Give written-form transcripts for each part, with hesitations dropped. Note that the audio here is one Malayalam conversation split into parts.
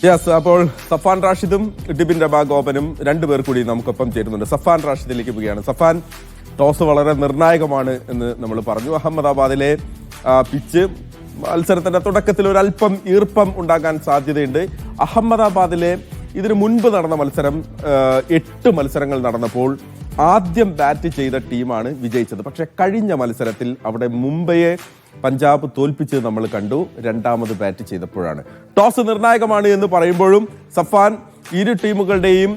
യെസ്, അപ്പോൾ സഫാൻ റാഷിദും ഡിബിൻ റബാഗോപനും രണ്ടുപേർ കൂടി നമുക്കൊപ്പം ചേരുന്നുണ്ട്. സഫാൻ റാഷിദിലേക്ക് പോവുകയാണ്. സഫാൻ, ടോസ് വളരെ നിർണായകമാണ് എന്ന് നമ്മൾ പറഞ്ഞു. അഹമ്മദാബാദിലെ പിച്ച് മത്സരത്തിന്റെ തുടക്കത്തിൽ ഒരല്പം ഈർപ്പം ഉണ്ടാകാൻ സാധ്യതയുണ്ട്. അഹമ്മദാബാദിലെ ഇതിനു മുൻപ് നടന്ന മത്സരം 8 മത്സരങ്ങൾ നടന്നപ്പോൾ ആദ്യം ബാറ്റ് ചെയ്ത ടീമാണ് വിജയിച്ചത്. പക്ഷെ കഴിഞ്ഞ മത്സരത്തിൽ അവിടെ മുംബൈയെ പഞ്ചാബ് തോൽപ്പിച്ചത് നമ്മൾ കണ്ടു. രണ്ടാമത് ബാറ്റ് ചെയ്തപ്പോഴാണ്. ടോസ് നിർണായകമാണ് എന്ന് പറയുമ്പോഴും സഫാൻ, ഇരു ടീമുകളുടെയും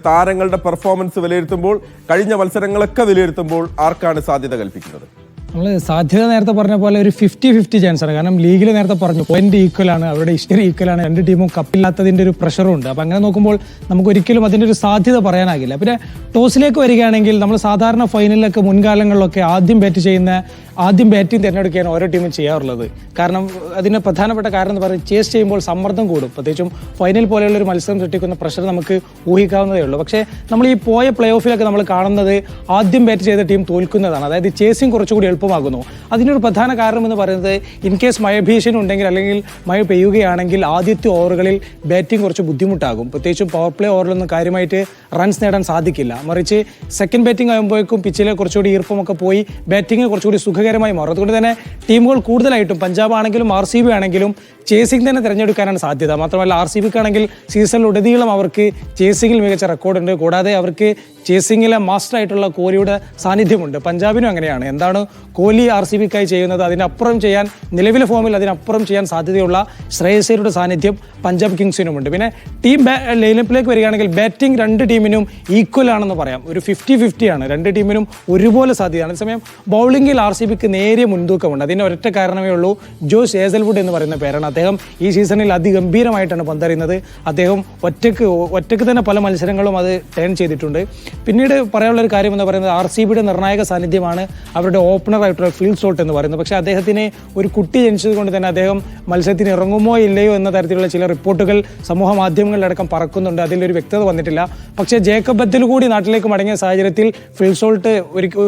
താരങ്ങളുടെ പെർഫോമൻസ് വിലയിരുത്തുമ്പോൾ, കഴിഞ്ഞ മത്സരങ്ങളൊക്കെ വിലയിരുത്തുമ്പോൾ ആർക്കാണ് സാധ്യത കൽപ്പിക്കുന്നത്? നമ്മൾ സാധ്യത നേരത്തെ പറഞ്ഞ പോലെ ഒരു 50-50 ചാൻസ് ആണ്. കാരണം ലീഗിൽ നേരത്തെ പറഞ്ഞു പോയിന്റ് ഈക്വൽ ആണ്, അവരുടെ ഹിസ്റ്ററി ഈക്വൽ ആണ്, രണ്ട് ടീമും കപ്പില്ലാത്തതിന്റെ ഒരു പ്രഷറും ഉണ്ട്. അപ്പം അങ്ങനെ നോക്കുമ്പോൾ നമുക്ക് ഒരിക്കലും അതിൻ്റെ ഒരു സാധ്യത പറയാനാകില്ല. പിന്നെ ടോസിലേക്ക് വരികയാണെങ്കിൽ നമ്മൾ സാധാരണ ഫൈനലിലൊക്കെ മുൻകാലങ്ങളിലൊക്കെ ആദ്യം ബാറ്റിംഗ് തിരഞ്ഞെടുക്കുകയാണ് ഓരോ ടീമും ചെയ്യാറുള്ളത്. കാരണം അതിന് പ്രധാനപ്പെട്ട കാരണം എന്ന് പറയുന്നത് ചേസ് ചെയ്യുമ്പോൾ സമ്മർദ്ദം കൂടും. പ്രത്യേകിച്ചും ഫൈനൽ പോലെയുള്ള ഒരു മത്സരം സൃഷ്ടിക്കുന്ന പ്രഷർ നമുക്ക് ഊഹിക്കാവുന്നതേ ഉള്ളൂ. പക്ഷേ നമ്മൾ ഈ പോയ പ്ലേ ഓഫിലൊക്കെ നമ്മൾ കാണുന്നത് ആദ്യം ബാറ്റ് ചെയ്ത ടീം തോൽക്കുന്നതാണ്. അതായത് ചേസിങ് കുറച്ചുകൂടി എളുപ്പമാകുന്നു. അതിനൊരു പ്രധാന കാരണം എന്ന് പറയുന്നത് ഇൻ കേസ് മഴ ഭീഷണി ഉണ്ടെങ്കിൽ അല്ലെങ്കിൽ മഴ പെയ്യുകയാണെങ്കിൽ ആദ്യത്തെ ഓവറുകളിൽ ബാറ്റിംഗ് കുറച്ച് ബുദ്ധിമുട്ടാകും. പ്രത്യേകിച്ചും പവർ പ്ലേ ഓവറിലൊന്നും കാര്യമായിട്ട് റൺസ് നേടാൻ സാധിക്കില്ല. മറിച്ച് സെക്കൻഡ് ബാറ്റിംഗ് ആകുമ്പോഴേക്കും പിച്ചിലെ കുറച്ചുകൂടി ഈർപ്പമൊക്കെ പോയി ബാറ്റിംഗ് കുറച്ചുകൂടി സുഖകരമായി മാറും. അതുകൊണ്ട് തന്നെ ടീമുകൾ കൂടുതലായിട്ടും പഞ്ചാബ് ആണെങ്കിലും RCB ആണെങ്കിലും ചേസിംഗ് തന്നെ തിരഞ്ഞെടുക്കാനാണ് സാധ്യത. മാത്രമല്ല RCBക്ക് ആണെങ്കിൽ സീസണിലുടനീളം അവർക്ക് ചേസിംഗിൽ മികച്ച റെക്കോർഡുണ്ട്. കൂടാതെ അവർക്ക് ചേസിംഗിലെ മാസ്റ്റർ ആയിട്ടുള്ള കോഹ്ലിയുടെ സാന്നിധ്യമുണ്ട്. പഞ്ചാബിനും അങ്ങനെയാണ്. എന്താണ് കോഹ്ലി RCBക്കായി ചെയ്യുന്നത്, അതിനപ്പുറം ചെയ്യാൻ, നിലവിലെ ഫോമിൽ അതിനപ്പുറം ചെയ്യാൻ സാധ്യതയുള്ള ശ്രേയസ് അയ്യരുടെ സാന്നിധ്യം പഞ്ചാബ് കിങ്സിനുമുണ്ട്. പിന്നെ ടീം ലൈനപ്പിലേക്ക് വരികയാണെങ്കിൽ ബാറ്റിംഗ് രണ്ട് ടീമിനും ഈക്വൽ ആണെന്ന് പറയാം. ഒരു 50-50 ആണ്. രണ്ട് ടീമിനും ഒരുപോലെ സാധ്യതയാണ്. അതേസമയം ബൗളിംഗിൽ RCBക്ക് നേരിയ മുൻതൂക്കമുണ്ട്. അതിന് ഒരൊറ്റ കാരണമേ ഉള്ളൂ, ജോസ് ഹേസൽവുഡ് എന്ന് പറയുന്ന പേരാണ്. അദ്ദേഹം ഈ സീസണിൽ അതിഗംഭീരമായിട്ടാണ് പന്തറിയുന്നത്. അദ്ദേഹം ഒറ്റയ്ക്ക് തന്നെ പല മത്സരങ്ങളും അത് ടേൺ ചെയ്തിട്ടുണ്ട്. പിന്നീട് പറയാനുള്ളൊരു കാര്യം എന്ന് പറയുന്നത് RCBയുടെ നിർണായക സാന്നിധ്യമാണ് അവരുടെ ഓപ്പണറായിട്ടുള്ള ഫീൽഡ് സോൾട്ട് എന്ന് പറയുന്നത്. പക്ഷേ അദ്ദേഹത്തിന് ഒരു കുട്ടി ജനിച്ചത് കൊണ്ട് തന്നെ അദ്ദേഹം മത്സരത്തിന് ഇറങ്ങുമോ ഇല്ലയോ എന്ന തരത്തിലുള്ള ചില റിപ്പോർട്ടുകൾ സമൂഹ മാധ്യമങ്ങളിലടക്കം പറക്കുന്നുണ്ട്. അതിലൊരു വ്യക്തത വന്നിട്ടില്ല. പക്ഷേ ജേക്കബ് ബത്തൽ കൂടി നാട്ടിലേക്ക് മടങ്ങിയ സാഹചര്യത്തിൽ ഫീൽഡ് സോൾട്ട്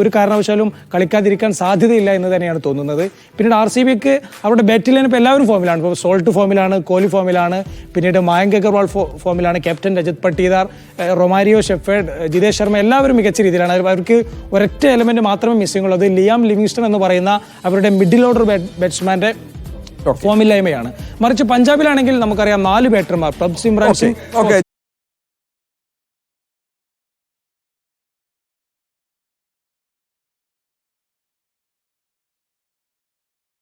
ഒരു കാരണവശാലും കളിക്കാതിരിക്കാൻ സാധ്യതയില്ല എന്ന് തന്നെയാണ് തോന്നുന്നത്. പിന്നീട് RCBക്ക് അവരുടെ ബാറ്റിൽ ലൈനപ്പ് എല്ലാവരും ഫോമിലാണ്. ഇപ്പോൾ സോൾട്ട് ഫോമിലാണ്, കോഹ്ലി ഫോമിലാണ്, പിന്നീട് മയങ്ക് അഗർവാൾ ഫോമിലാണ്, captain Rajat Patidar, Romario Shepherd, Jitesh Sharma എല്ലാവരും മികച്ച രീതിയിലാണ്. അവർക്ക് ഒരൊറ്റ എലമെന്റ് മാത്രമേ മിസ്സിംഗ് ഉള്ളത്. ലിയാം ലിവിങ്സ്റ്റൺ എന്ന് പറയുന്ന അവരുടെ മിഡിൽ ഓർഡർ ബാറ്റ്സ്മാന്റെ ഫോമില്ലായ്മയാണ്. മറിച്ച് പഞ്ചാബിലാണെങ്കിൽ നമുക്കറിയാം 4 ബാറ്റർമാർ, പ്രഭ് സിമ്രാൻ സിംഗ്.